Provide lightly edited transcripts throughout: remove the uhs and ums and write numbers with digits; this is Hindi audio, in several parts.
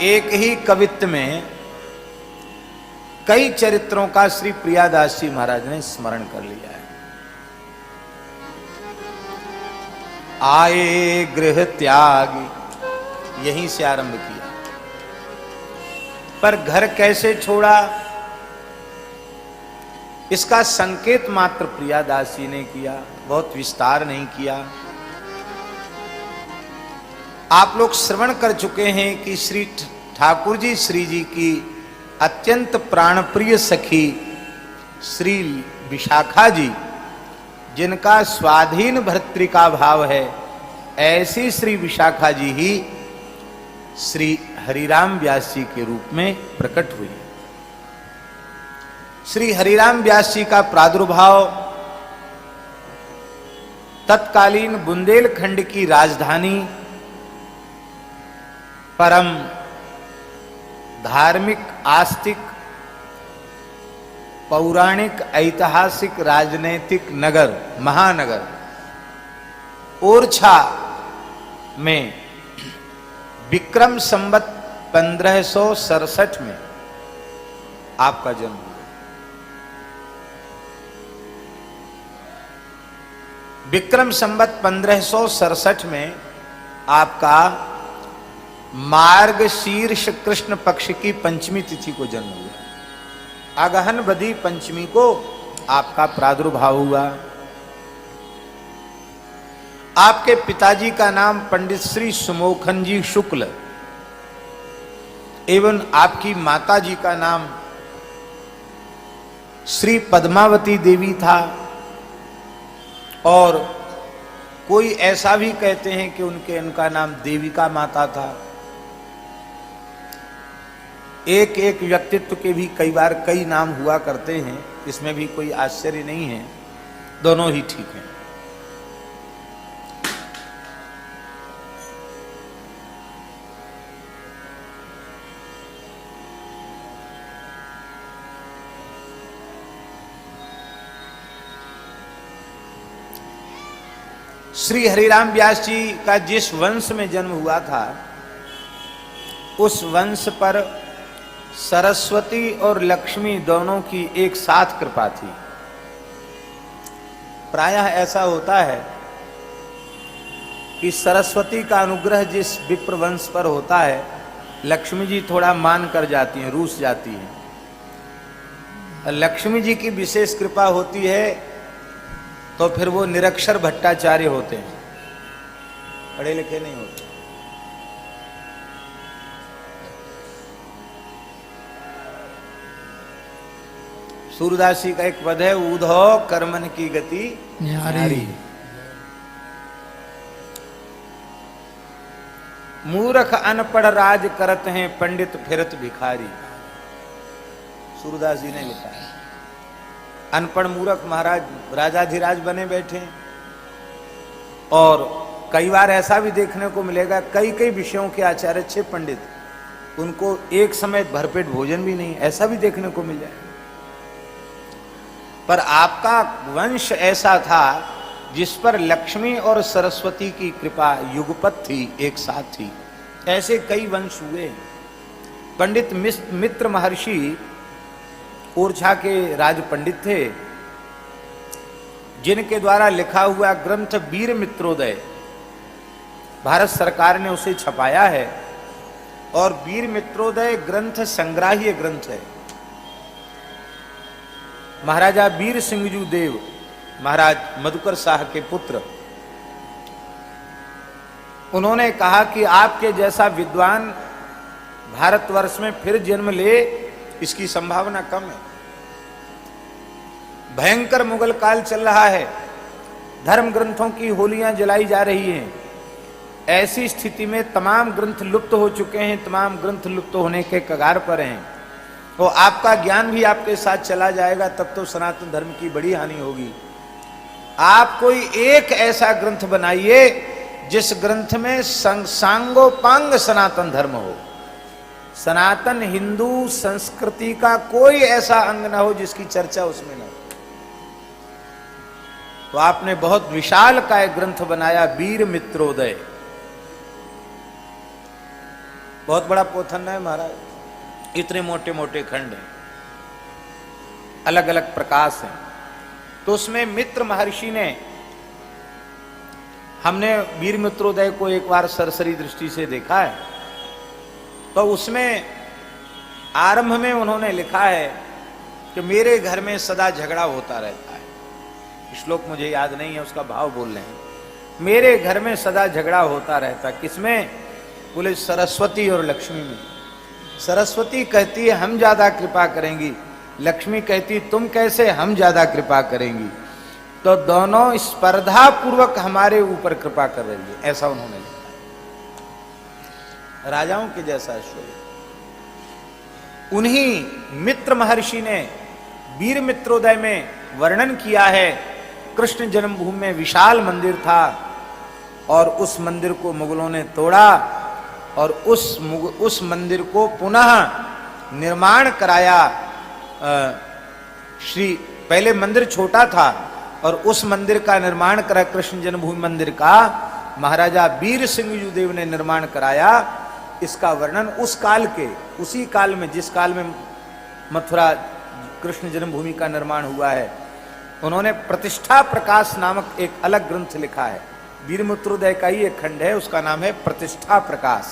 एक ही कवित्त में कई चरित्रों का श्री प्रियादास जी महाराज ने स्मरण कर लिया है। आए गृह त्याग, यहीं से आरंभ किया। पर घर कैसे छोड़ा, इसका संकेत मात्र प्रियादास जी ने किया, बहुत विस्तार नहीं किया। आप लोग श्रवण कर चुके हैं कि श्री ठाकुर जी श्री जी की अत्यंत प्राणप्रिय सखी श्री विशाखा जी, जिनका स्वाधीन भर्तृका भाव है, ऐसी श्री विशाखा जी ही श्री हरिराम व्यास जी के रूप में प्रकट हुई। श्री हरिराम व्यास जी का प्रादुर्भाव तत्कालीन बुंदेलखंड की राजधानी परम धार्मिक, आस्तिक, पौराणिक, ऐतिहासिक, राजनैतिक नगर, महानगर ओरछा में विक्रम संवत 1567 में आपका जन्म हुआ। विक्रम संवत 1567 में आपका मार्गशीर्ष कृष्ण पक्ष की पंचमी तिथि को जन्म हुआ। अगहन बदी पंचमी को आपका प्रादुर्भाव हुआ। आपके पिताजी का नाम पंडित श्री सुमोखन जी शुक्ल एवं आपकी माता जी का नाम श्री पद्मावती देवी था। और कोई ऐसा भी कहते हैं कि उनका नाम देविका माता था। एक एक व्यक्तित्व के भी कई बार कई नाम हुआ करते हैं, इसमें भी कोई आश्चर्य नहीं है, दोनों ही ठीक हैं। श्री हरिराम व्यास जी का जिस वंश में जन्म हुआ था, उस वंश पर सरस्वती और लक्ष्मी दोनों की एक साथ कृपा थी। प्रायः ऐसा होता है कि सरस्वती का अनुग्रह जिस विप्र वंश पर होता है, लक्ष्मी जी थोड़ा मान कर जाती हैं, रूस जाती हैं। लक्ष्मी जी की विशेष कृपा होती है तो फिर वो निरक्षर भट्टाचार्य होते हैं, पढ़े लिखे नहीं होते। सूरदास जी का एक पद है, ऊधो कर्मन की गति न्यारी, मूर्ख अनपढ़ राज करत हैं, पंडित फिरत भिखारी। सूरदास जी ने लिखा है। अनपढ़ मूर्ख महाराज राजाधिराज बने बैठे। और कई बार ऐसा भी देखने को मिलेगा, कई कई विषयों के आचार्य अच्छे पंडित, उनको एक समय भरपेट भोजन भी नहीं, ऐसा भी देखने को मिल जाए। पर आपका वंश ऐसा था जिस पर लक्ष्मी और सरस्वती की कृपा युगपत थी, एक साथ थी। ऐसे कई वंश हुए। पंडित मित्र महर्षि ओरछा के राज पंडित थे, जिनके द्वारा लिखा हुआ ग्रंथ वीर मित्रोदय भारत सरकार ने उसे छपाया है। और वीर मित्रोदय ग्रंथ संग्राह्य ग्रंथ है। महाराजा वीर सिंहजू देव महाराज मधुकर शाह के पुत्र, उन्होंने कहा कि आपके जैसा विद्वान भारतवर्ष में फिर जन्म ले, इसकी संभावना कम है। भयंकर मुगल काल चल रहा है, धर्म ग्रंथों की होलियां जलाई जा रही हैं। ऐसी स्थिति में तमाम ग्रंथ लुप्त हो चुके हैं, तमाम ग्रंथ लुप्त होने के कगार पर हैं। तो आपका ज्ञान भी आपके साथ चला जाएगा, तब तो सनातन धर्म की बड़ी हानि होगी। आप कोई एक ऐसा ग्रंथ बनाइए जिस ग्रंथ में सांगोपांग सनातन धर्म हो। सनातन हिंदू संस्कृति का कोई ऐसा अंग ना हो जिसकी चर्चा उसमें ना हो। तो आपने बहुत विशाल का एक ग्रंथ बनाया, वीर मित्रोदय। बहुत बड़ा पोथन है महाराज, इतने मोटे मोटे खंड हैं, अलग अलग प्रकाश हैं। तो उसमें मित्र महर्षि ने, हमने वीर मित्रोदय को एक बार सरसरी दृष्टि से देखा है, तो उसमें आरंभ में उन्होंने लिखा है कि मेरे घर में सदा झगड़ा होता रहता है। श्लोक मुझे याद नहीं है, उसका भाव बोल रहे हैं। मेरे घर में सदा झगड़ा होता रहता, किसमें? बोले सरस्वती और लक्ष्मी में। सरस्वती कहती है हम ज्यादा कृपा करेंगी, लक्ष्मी कहती तुम कैसे, हम ज्यादा कृपा करेंगी। तो दोनों स्पर्धा पूर्वक हमारे ऊपर कृपा कर रही है, ऐसा उन्होंने लिखा। राजाओं के जैसा ऐश्वर्य। उन्हीं मित्र महर्षि ने वीर मित्रोदय में वर्णन किया है, कृष्ण जन्मभूमि में विशाल मंदिर था और उस मंदिर को मुगलों ने तोड़ा और उस मंदिर को पुनः निर्माण कराया। पहले मंदिर छोटा था और उस मंदिर का निर्माण करा, कृष्ण जन्मभूमि मंदिर का महाराजा वीर सिंह देव ने निर्माण कराया। इसका वर्णन उस काल के, उसी काल में जिस काल में मथुरा कृष्ण जन्मभूमि का निर्माण हुआ है, उन्होंने प्रतिष्ठा प्रकाश नामक एक अलग ग्रंथ लिखा है। वीर मित्रोदय का ही एक खंड है, उसका नाम है प्रतिष्ठा प्रकाश।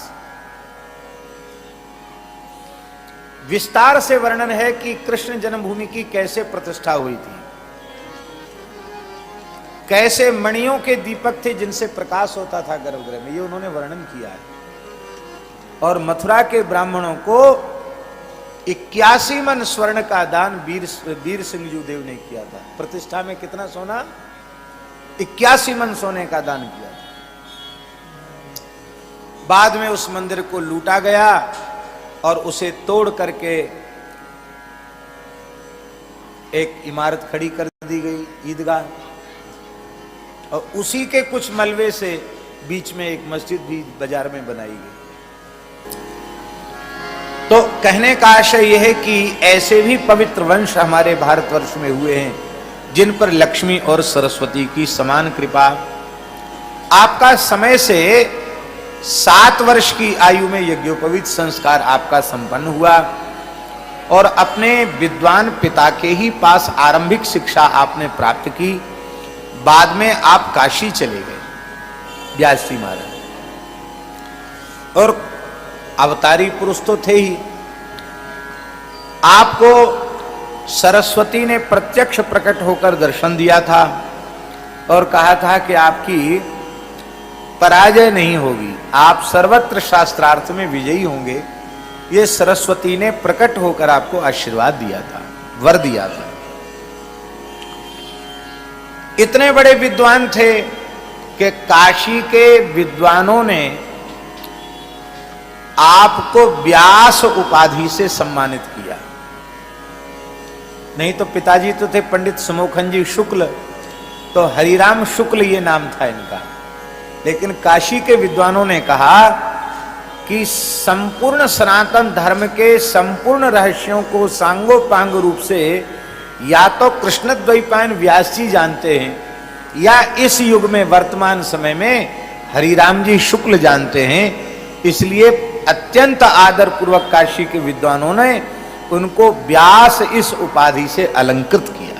विस्तार से वर्णन है कि कृष्ण जन्मभूमि की कैसे प्रतिष्ठा हुई थी, कैसे मणियों के दीपक थे जिनसे प्रकाश होता था गर्भगृह में, ये उन्होंने वर्णन किया है। और मथुरा के ब्राह्मणों को 81 मन स्वर्ण का दान वीर सिंह देव ने किया था। प्रतिष्ठा में कितना सोना? 81 मन सोने का दान किया था। बाद में उस मंदिर को लूटा गया और उसे तोड़ करके एक इमारत खड़ी कर दी गई, ईदगाह, और उसी के कुछ मलबे से बीच में एक मस्जिद भी बाजार में बनाई गई। तो कहने का आशय यह है कि ऐसे भी पवित्र वंश हमारे भारतवर्ष में हुए हैं जिन पर लक्ष्मी और सरस्वती की समान कृपा। आपका समय से 7 वर्ष की आयु में यज्ञोपवीत संस्कार आपका संपन्न हुआ और अपने विद्वान पिता के ही पास आरंभिक शिक्षा आपने प्राप्त की। बाद में आप काशी चले गए, व्यास जी महाराज, और अवतारी पुरुष तो थे ही। आपको सरस्वती ने प्रत्यक्ष प्रकट होकर दर्शन दिया था और कहा था कि आपकी पराजय नहीं होगी, आप सर्वत्र शास्त्रार्थ में विजयी होंगे। ये सरस्वती ने प्रकट होकर आपको आशीर्वाद दिया था, वर दिया था। इतने बड़े विद्वान थे कि काशी के विद्वानों ने आपको व्यास उपाधि से सम्मानित किया। नहीं तो पिताजी तो थे पंडित सुमोखन जी शुक्ल, तो हरिराम शुक्ल ये नाम था इनका। लेकिन काशी के विद्वानों ने कहा कि संपूर्ण सनातन धर्म के संपूर्ण रहस्यों को सांगोपांग रूप से या तो कृष्णद्वैपायन व्यास जी जानते हैं या इस युग में वर्तमान समय में हरिराम जी शुक्ल जानते हैं। इसलिए अत्यंत आदर पूर्वक काशी के विद्वानों ने उनको व्यास इस उपाधि से अलंकृत किया।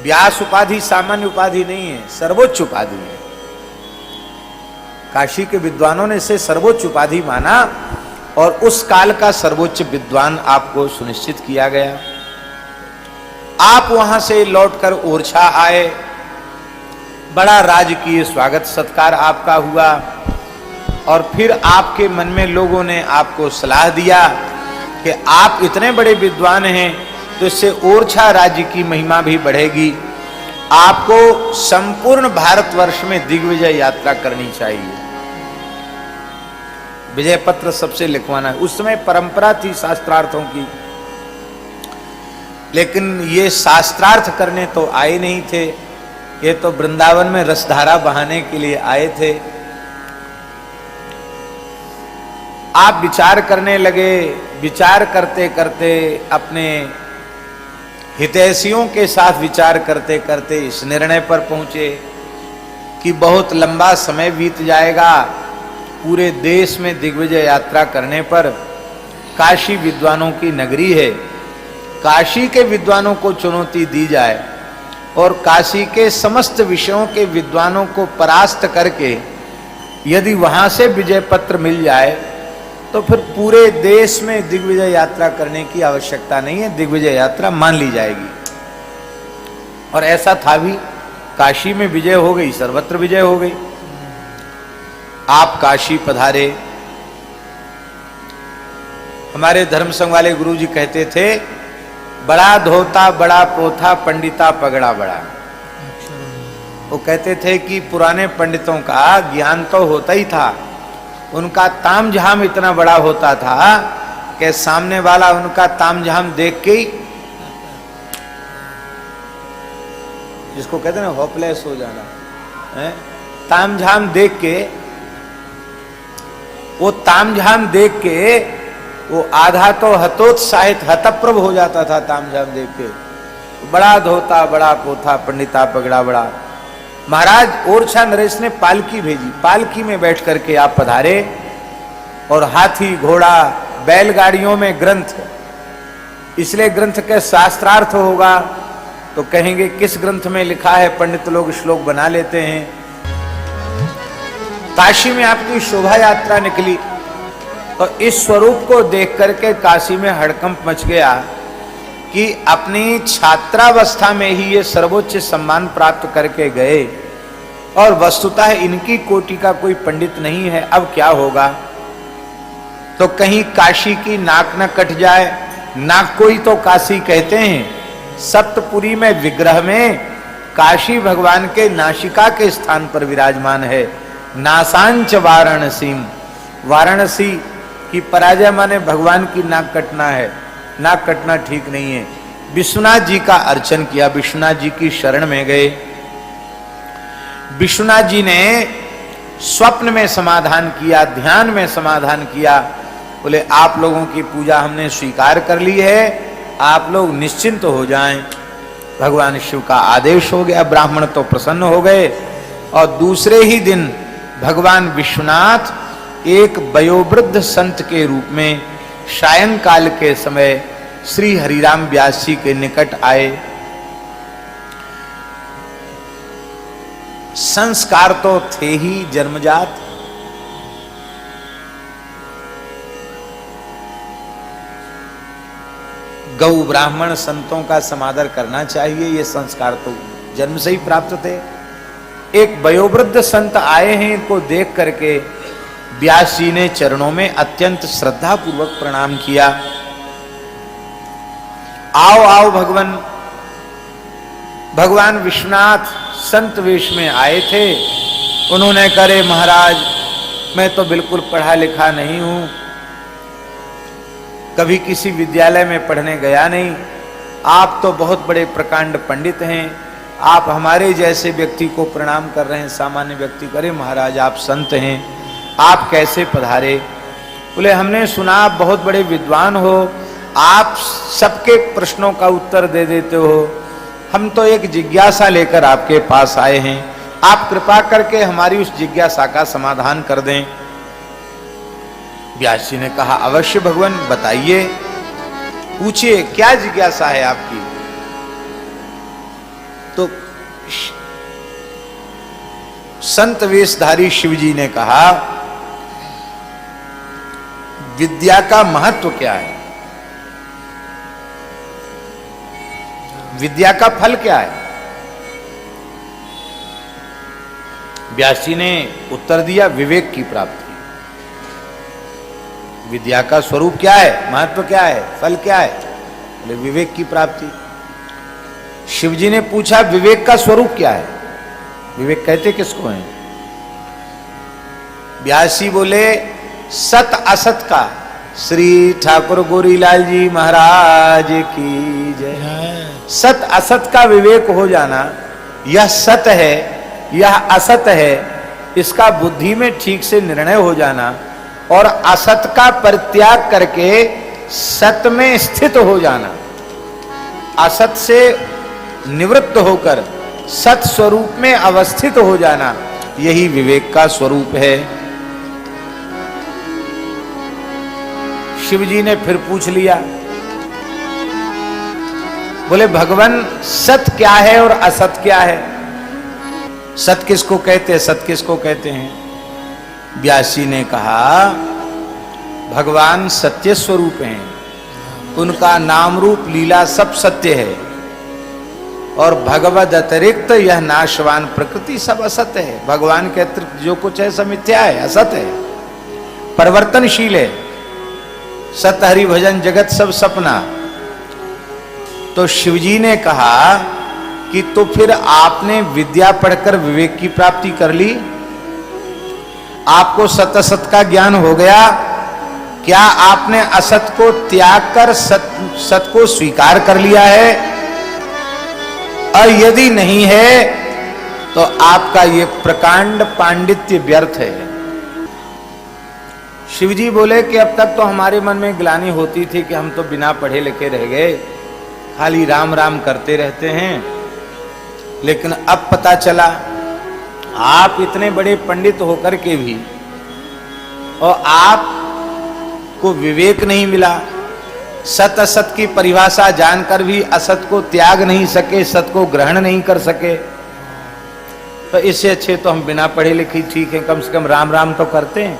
व्यास उपाधि सामान्य उपाधि नहीं है, सर्वोच्च उपाधि है। काशी के विद्वानों ने इसे सर्वोच्च उपाधि माना और उस काल का सर्वोच्च विद्वान आपको सुनिश्चित किया गया। आप वहां से लौटकर ओरछा आए, बड़ा राजकीय स्वागत सत्कार आपका हुआ और फिर आपके मन में लोगों ने आपको सलाह दिया कि आप इतने बड़े विद्वान हैं तो इससे ओरछा राज्य की महिमा भी बढ़ेगी। आपको संपूर्ण भारतवर्ष में दिग्विजय यात्रा करनी चाहिए, विजय पत्र सबसे लिखवाना है। उस समय परंपरा थी शास्त्रार्थों की, लेकिन ये शास्त्रार्थ करने तो आए नहीं थे, ये तो वृंदावन में रसधारा बहाने के लिए आए थे। आप विचार करने लगे, विचार करते करते अपने हितैषियों के साथ विचार करते करते इस निर्णय पर पहुंचे कि बहुत लंबा समय बीत जाएगा पूरे देश में दिग्विजय यात्रा करने पर काशी विद्वानों की नगरी है, काशी के विद्वानों को चुनौती दी जाए और काशी के समस्त विषयों के विद्वानों को परास्त करके यदि वहां से विजय पत्र मिल जाए तो फिर पूरे देश में दिग्विजय यात्रा करने की आवश्यकता नहीं है, दिग्विजय यात्रा मान ली जाएगी। और ऐसा था भी, काशी में विजय हो गई, सर्वत्र विजय हो गई। आप काशी पधारे। हमारे धर्म संघ वाले गुरु जी कहते थे, बड़ा धोता बड़ा पोथा पंडिता पगड़ा बड़ा। वो कहते थे कि पुराने पंडितों का ज्ञान तो होता ही था, उनका तामझाम इतना बड़ा होता था कि सामने वाला उनका तामझाम देख के ही, जिसको कहते हैं ना होपलेस हो जाना है, तामझाम देख के, वो तामझाम देख के वो आधा तो हतोत्साहित हतप्रभ हो जाता था। तामझाम देख के बड़ा धोता बड़ा पोथा पंडिता पगड़ा बड़ा। महाराज ओरछा नरेश ने पालकी भेजी, पालकी में बैठ करके आप पधारे और हाथी घोड़ा बैलगाड़ियों में ग्रंथ, इसलिए ग्रंथ के शास्त्रार्थ होगा तो कहेंगे किस ग्रंथ में लिखा है, पंडित लोग श्लोक बना लेते हैं। काशी में आपकी शोभा यात्रा निकली तो इस स्वरूप को देख करके काशी में हड़कंप मच गया कि अपनी छात्रावस्था में ही ये सर्वोच्च सम्मान प्राप्त करके गए और वस्तुतः इनकी कोटि का कोई पंडित नहीं है, अब क्या होगा। तो कहीं काशी की नाक न कट जाए, नाक को ही तो काशी कहते हैं। सप्तपुरी में विग्रह में काशी भगवान के नासिका के स्थान पर विराजमान है। नासांच वाराणसी, वाराणसी की पराजय माने भगवान की नाक कटना है, नाक कटना ठीक नहीं है। विश्वनाथ जी का अर्चन किया, विश्वनाथ जी की शरण में गए। विश्वनाथ जी ने स्वप्न में समाधान किया, ध्यान में समाधान किया। बोले आप लोगों की पूजा हमने स्वीकार कर ली है, आप लोग निश्चिंत हो जाएं। भगवान शिव का आदेश हो गया, ब्राह्मण तो प्रसन्न हो गए। और दूसरे ही दिन भगवान विश्वनाथ एक वयोवृद्ध संत के रूप में सायंकाल के समय श्री हरिराम व्यास जी के निकट आए। संस्कार तो थे ही जन्मजात, गौ ब्राह्मण संतों का समादर करना चाहिए, ये संस्कार तो जन्म से ही प्राप्त थे। एक वयोवृद्ध संत आए हैं, इनको देख करके व्यास जी ने चरणों में अत्यंत श्रद्धा पूर्वक प्रणाम किया। आओ आओ भगवान। भगवान विश्वनाथ संत वेश में आए थे। उन्होंने करे महाराज मैं तो बिल्कुल पढ़ा लिखा नहीं हूं, कभी किसी विद्यालय में पढ़ने गया नहीं, आप तो बहुत बड़े प्रकांड पंडित हैं, आप हमारे जैसे व्यक्ति को प्रणाम कर रहे हैं, सामान्य व्यक्ति करे महाराज आप संत हैं, आप कैसे पधारे। बोले हमने सुना आप बहुत बड़े विद्वान हो, आप सबके प्रश्नों का उत्तर दे देते हो, हम तो एक जिज्ञासा लेकर आपके पास आए हैं, आप कृपा करके हमारी उस जिज्ञासा का समाधान कर दें। व्यास जी ने कहा अवश्य भगवान बताइए, पूछिए क्या जिज्ञासा है आपकी। तो संत वेशधारी शिव जी ने कहा विद्या का महत्व क्या है, विद्या का फल क्या है। व्यास जी ने उत्तर दिया विवेक की प्राप्ति। विद्या का स्वरूप क्या है, महत्व क्या है, फल क्या है, बोले विवेक की प्राप्ति। शिव जी ने पूछा विवेक का स्वरूप क्या है, विवेक कहते किसको हैं। व्यास जी बोले सत असत का। श्री ठाकुर गोरीलाल जी महाराज की जय। सत असत का विवेक हो जाना, यह सत है यह असत है, इसका बुद्धि में ठीक से निर्णय हो जाना और असत का परित्याग करके सत में स्थित हो जाना, असत से निवृत्त होकर सत स्वरूप में अवस्थित हो जाना, यही विवेक का स्वरूप है। शिव जी ने फिर पूछ लिया, बोले भगवान सत क्या है और असत क्या है? सत किसको कहते हैं, सत किसको कहते हैं? व्यास जी ने कहा भगवान सत्य स्वरूप हैं, उनका नाम रूप लीला सब सत्य है, और भगवद अतिरिक्त यह नाशवान प्रकृति सब असत है। भगवान के अतिरिक्त जो कुछ है सब मिथ्या है, असत है, परिवर्तनशील है। सत हरि भजन जगत सब सपना। तो शिवजी ने कहा कि तो फिर आपने विद्या पढ़कर विवेक की प्राप्ति कर ली, आपको सत असत का ज्ञान हो गया, क्या आपने असत को त्याग कर सत को स्वीकार कर लिया है? और यदि नहीं है तो आपका ये प्रकांड पांडित्य व्यर्थ है। शिवजी बोले कि अब तक तो हमारे मन में ग्लानि होती थी कि हम तो बिना पढ़े लिखे रह गए, खाली राम राम करते रहते हैं, लेकिन अब पता चला आप इतने बड़े पंडित होकर के भी और आपको विवेक नहीं मिला, सत असत की परिभाषा जानकर भी असत को त्याग नहीं सके, सत को ग्रहण नहीं कर सके, तो इससे अच्छे तो हम बिना पढ़े लिखे ठीक है, कम से कम राम राम तो करते हैं।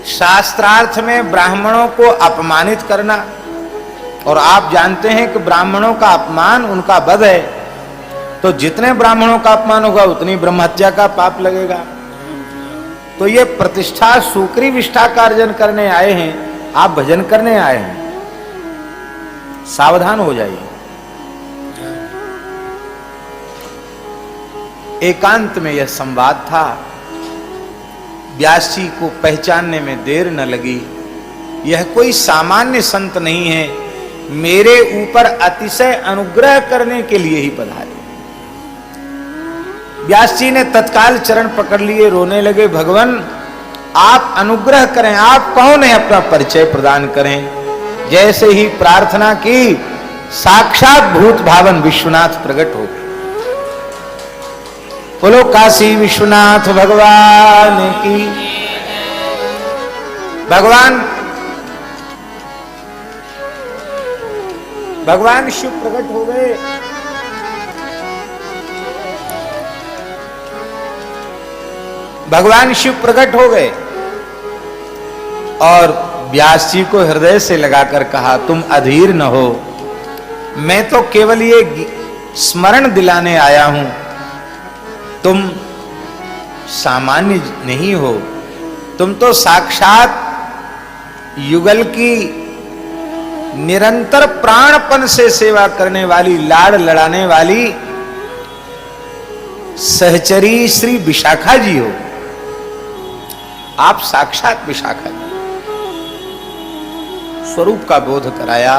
शास्त्रार्थ में ब्राह्मणों को अपमानित करना, और आप जानते हैं कि ब्राह्मणों का अपमान उनका वध है, तो जितने ब्राह्मणों का अपमान होगा उतनी ब्रह्महत्या का पाप लगेगा। तो ये प्रतिष्ठा सूकरी विष्ठा का अर्जन करने आए हैं, आप भजन करने आए हैं, सावधान हो जाइए। एकांत में यह संवाद था। व्यास जी को पहचानने में देर न लगी, यह कोई सामान्य संत नहीं है, मेरे ऊपर अतिशय अनुग्रह करने के लिए ही पधारे। व्यास जी ने तत्काल चरण पकड़ लिए, रोने लगे, भगवान आप अनुग्रह करें, आप कौन है, अपना परिचय प्रदान करें। जैसे ही प्रार्थना की, साक्षात भूत भावन विश्वनाथ प्रकट हो गए। बोलो काशी विश्वनाथ भगवान की। भगवान शिव प्रकट हो गए। भगवान शिव प्रकट हो गए और व्यास जी को हृदय से लगाकर कहा, तुम अधीर न हो, मैं तो केवल ये स्मरण दिलाने आया हूं, तुम सामान्य नहीं हो, तुम तो साक्षात युगल की निरंतर प्राणपन से सेवा करने वाली, लाड़ लड़ाने वाली सहचरी श्री विशाखा जी हो। आप साक्षात विशाखा जी। स्वरूप का बोध कराया।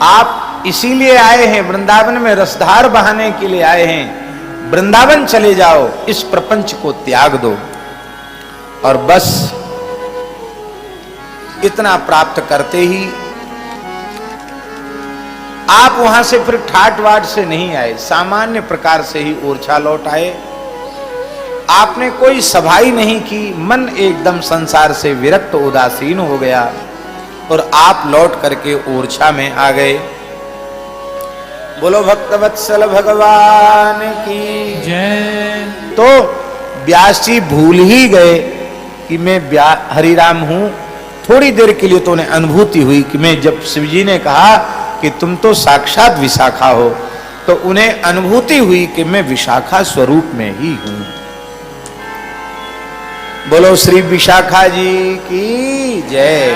आप इसीलिए आए हैं, वृंदावन में रसधार बहाने के लिए आए हैं। वृंदावन चले जाओ, इस प्रपंच को त्याग दो, और बस इतना प्राप्त करते ही आप वहां से फिर ठाट वाट से नहीं आए, सामान्य प्रकार से ही ओरछा लौट आए। आपने कोई सभा ही नहीं की, मन एकदम संसार से विरक्त उदासीन हो गया और आप लौट करके ओरछा में आ गए। बोलो भक्तवत्सल भगवान की जय। तो व्यास जी भूल ही गए कि मैं हरिराम हूं। थोड़ी देर के लिए तो उन्हें अनुभूति हुई कि मैं, जब शिवजी ने कहा कि तुम तो साक्षात विशाखा हो, तो उन्हें अनुभूति हुई कि मैं विशाखा स्वरूप में ही हूं। बोलो श्री विशाखा जी की जय।